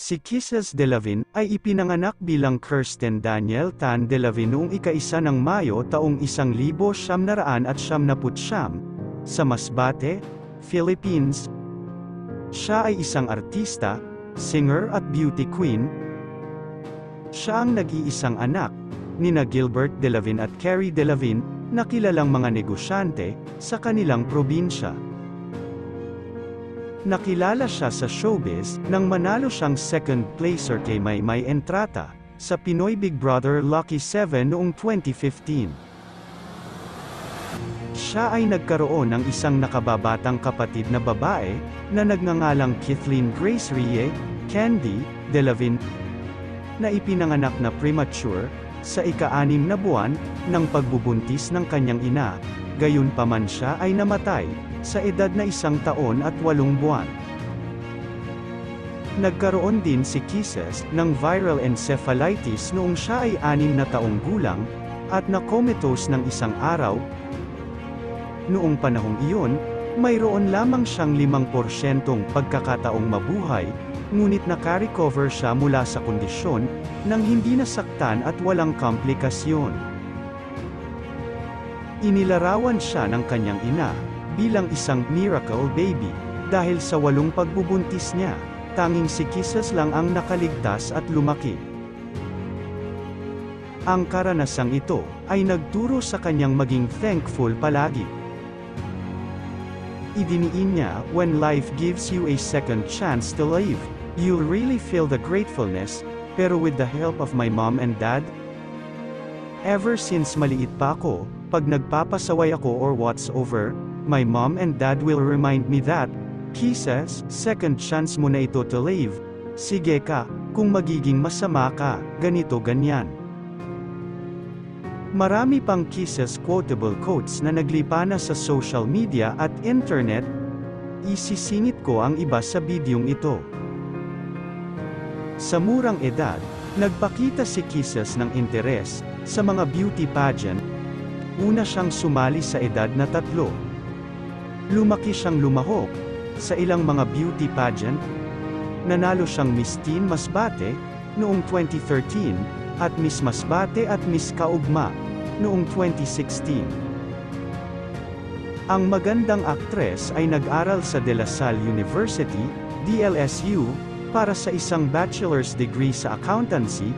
Si Kisses Delavigne ay ipinanganak bilang Kirsten Daniel Tan Delavigne noong ika-1 ng Mayo taong 1979 sa Masbate, Philippines. Siya ay isang artista, singer at beauty queen. Siya ang nag-iisang anak nina Gilbert Delavigne at Carrie Delavigne, na kilalang mga negosyante sa kanilang probinsya. Nakilala siya sa showbiz nang manalo siyang second placer kay Maymay Entrata sa Pinoy Big Brother Lucky 7 noong 2015. Siya ay nagkaroon ng isang nakababatang kapatid na babae na nagngangalang Kathleen Grace Rie Candy Delavigne, na ipinanganak na premature sa ika-6 na buwan ng pagbubuntis ng kanyang ina. Gayunpaman siya ay namatay sa edad na 1 taon at 8 buwan. Nagkaroon din si Kisses ng viral encephalitis noong siya ay 6 na taong gulang, at na-comatose ng isang araw. Noong panahong iyon, mayroon lamang siyang 5% pagkakataong mabuhay, ngunit naka-recover siya mula sa kondisyon nang hindi nasaktan at walang komplikasyon. Inilarawan siya ng kanyang ina bilang isang miracle baby dahil sa 8 pagbubuntis niya, tanging si Kisses lang ang nakaligtas at lumaki. Ang karanasang ito ay nagturo sa kanyang maging thankful palagi. Idiniin niya, "When life gives you a second chance to live, you'll really feel the gratefulness, pero with the help of my mom and dad, ever since maliit pa ako, pag nagpapasaway ako or whatsoever, my mom and dad will remind me that, Kisses, second chance mo na ito to live. Sige ka, kung magiging masama ka, ganito ganyan." Marami pang Kisses quotable quotes na naglipa na sa social media at internet. Isisingit ko ang iba sa bidyong ito. Sa murang edad, nagpakita si Kisses ng interes sa mga beauty pageant. Una siyang sumali sa edad na 3. Lumaki siyang lumahok sa ilang mga beauty pageant. Nanalo siyang Miss Teen Masbate noong 2013 at Miss Masbate at Miss Kaugma noong 2016. Ang magandang aktres ay nag-aral sa De La Salle University, DLSU, para sa isang bachelor's degree sa accountancy.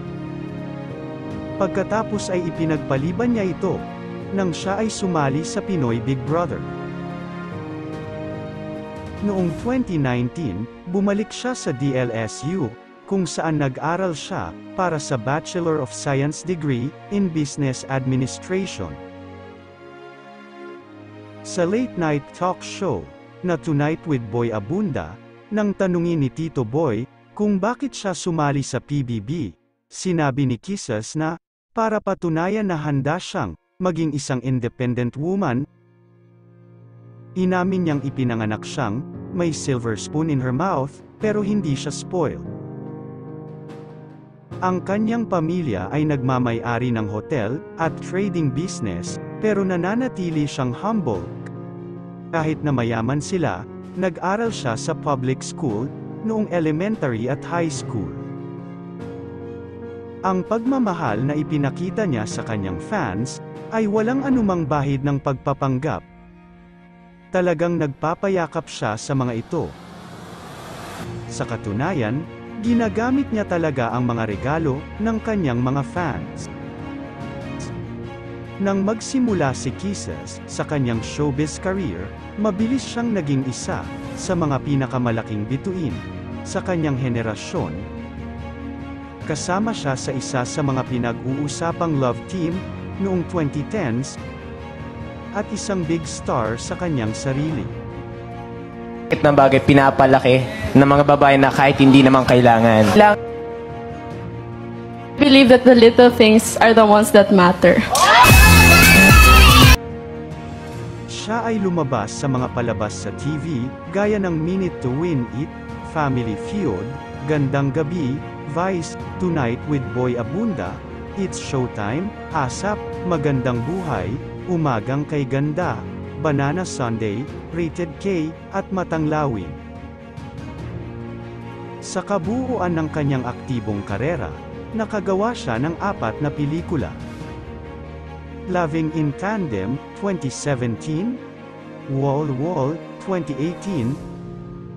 Pagkatapos ay ipinagpaliban niya ito nang siya ay sumali sa Pinoy Big Brother. Noong 2019, bumalik siya sa DLSU, kung saan nag-aral siya para sa Bachelor of Science degree in Business Administration. Sa late-night talk show na Tonight with Boy Abunda, nang tanungin ni Tito Boy kung bakit siya sumali sa PBB, sinabi ni Kisses na, para patunayan na handa siyang maging isang independent woman. Inamin niyang ipinanganak siyang may silver spoon in her mouth, pero hindi siya spoiled. Ang kanyang pamilya ay nagmamay-ari ng hotel at trading business, pero nananatili siyang humble. Kahit na mayaman sila, nag-aral siya sa public school noong elementary at high school. Ang pagmamahal na ipinakita niya sa kanyang fans ay walang anumang bahid ng pagpapanggap. Talagang nagpapayakap siya sa mga ito. Sa katunayan, ginagamit niya talaga ang mga regalo ng kanyang mga fans. Nang magsimula si Kisses sa kanyang showbiz career, mabilis siyang naging isa sa mga pinakamalaking bituin sa kanyang henerasyon. Kasama siya sa isa sa mga pinag-uusapang love team noong 2010s, at isang big star sa kanyang sarili. Na bagay pinapalaki ng mga babae na kahit hindi naman kailangan. I believe that the little things are the ones that matter. Siya ay lumabas sa mga palabas sa TV, gaya ng Minute to Win It, Family Feud, Gandang Gabi, Vice, Tonight with Boy Abunda, It's Showtime, ASAP, Magandang Buhay, Umagang Kay Ganda, Banana Sunday, Rated K, at Matanglawin. Sa kabuuan ng kanyang aktibong karera, nakagawa siya ng 4 na pelikula. Loving in Tandem, 2017, Wall Wall, 2018,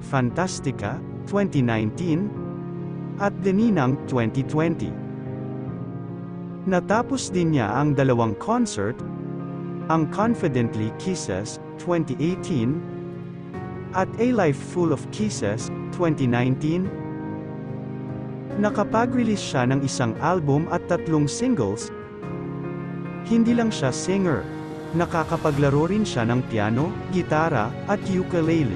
Fantastica, 2019, at The Ninang, 2020. Natapos din niya ang 2 concert, ang Confidently Kisses, 2018, at A Life Full of Kisses, 2019. Nakapag-release siya ng 1 album at 3 singles. Hindi lang siya singer, nakakapaglaro rin siya ng piano, gitara, at ukulele.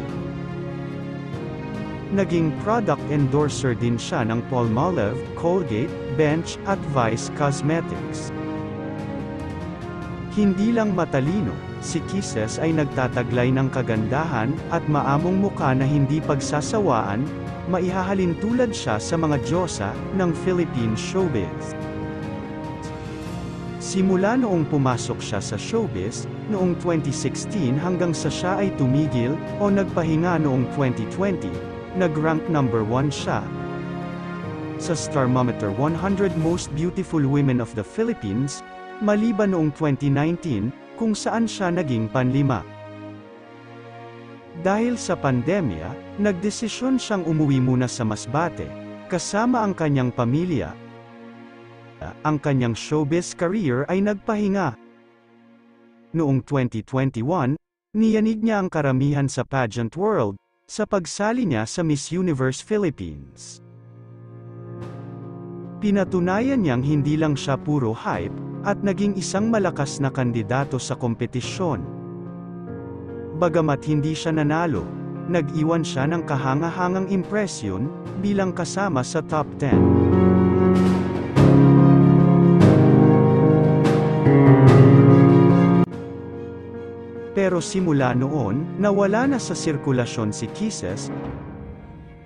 Naging product endorser din siya ng Palmolive, Colgate, Bench, at Vice Cosmetics. Hindi lang matalino, si Kisses ay nagtataglay ng kagandahan at maamong muka na hindi pagsasawaan, maihahalin tulad siya sa mga diyosa ng Philippine showbiz. Simula noong pumasok siya sa showbiz, noong 2016 hanggang sa siya ay tumigil o nagpahinga noong 2020, nag-rank number 1 siya sa Starmometer 100 Most Beautiful Women of the Philippines, maliban noong 2019, kung saan siya naging pan-5. Dahil sa pandemya, nagdesisyon siyang umuwi muna sa Masbate, kasama ang kanyang pamilya. Ang kanyang showbiz career ay nagpahinga. Noong 2021, niyanig niya ang karamihan sa pageant world, sa pagsali niya sa Miss Universe Philippines. Pinatunayan niyang hindi lang siya puro hype, at naging isang malakas na kandidato sa kompetisyon. Bagamat hindi siya nanalo, nag-iwan siya ng kahanga-hangang impresyon, bilang kasama sa top 10. Pero simula noon, nawala na sa sirkulasyon si Kisses.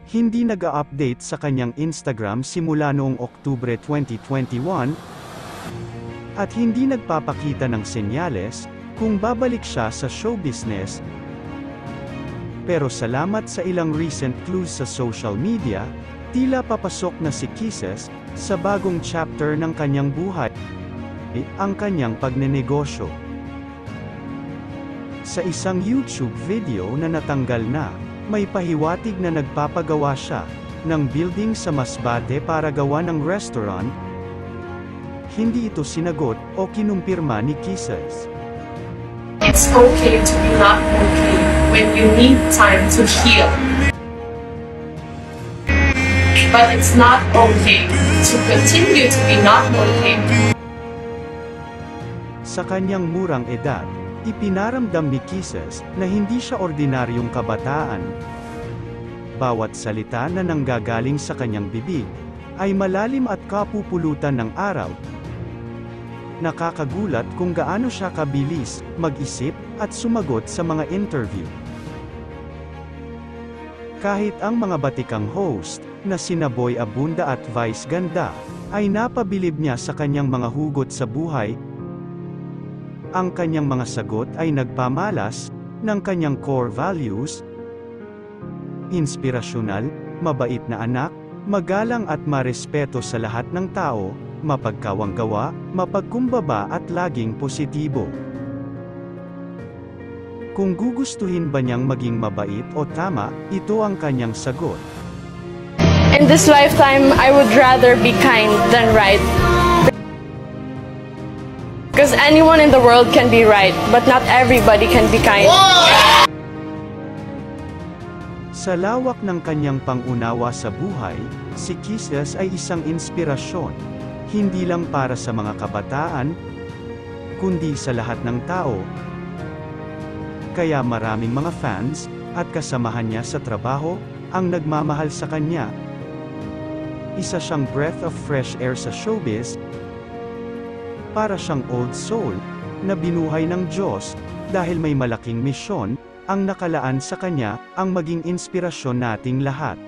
Hindi nag-a-update sa kanyang Instagram simula noong Oktubre 2021, at hindi nagpapakita ng senyales kung babalik siya sa show business. Pero salamat sa ilang recent clues sa social media, tila papasok na si Kisses sa bagong chapter ng kanyang buhay, ang kanyang pagnenegosyo. Sa isang YouTube video na natanggal na, may pahiwatig na nagpapagawa siya ng building sa Masbate para gawa ng restaurant. Hindi ito sinagot o kinumpirma ni Kisses. It's okay to be not okay when you need time to heal. But it's not okay to continue to be not okay. Sa kanyang murang edad, ipinaramdam ni Kisses na hindi siya ordinaryong kabataan. Bawat salita na nanggagaling sa kanyang bibig ay malalim at kapupulutan ng aral. Nakakagulat kung gaano siya kabilis mag-isip at sumagot sa mga interview. Kahit ang mga batikang host na sina Boy Abunda at Vice Ganda ay napabilib niya sa kanyang mga hugot sa buhay, ang kanyang mga sagot ay nagpamalas ng kanyang core values: inspirasyonal, mabait na anak, magalang at marespeto sa lahat ng tao, mapagkawanggawa, mapagkumbaba at laging positibo. Kung gugustuhin ba niyang maging mabait o tama, ito ang kanyang sagot. In this lifetime, I would rather be kind than right. Because anyone in the world can be right, but not everybody can be kind. Sa lawak ng kanyang pangunawa sa buhay, si Kisses ay isang inspirasyon, hindi lang para sa mga kabataan, kundi sa lahat ng tao. Kaya maraming mga fans, at kasamahan niya sa trabaho, ang nagmamahal sa kanya. Isa siyang breath of fresh air sa showbiz, para siyang old soul, na binuhay ng Diyos, dahil may malaking misyon, ang nakalaan sa kanya, ang maging inspirasyon nating lahat.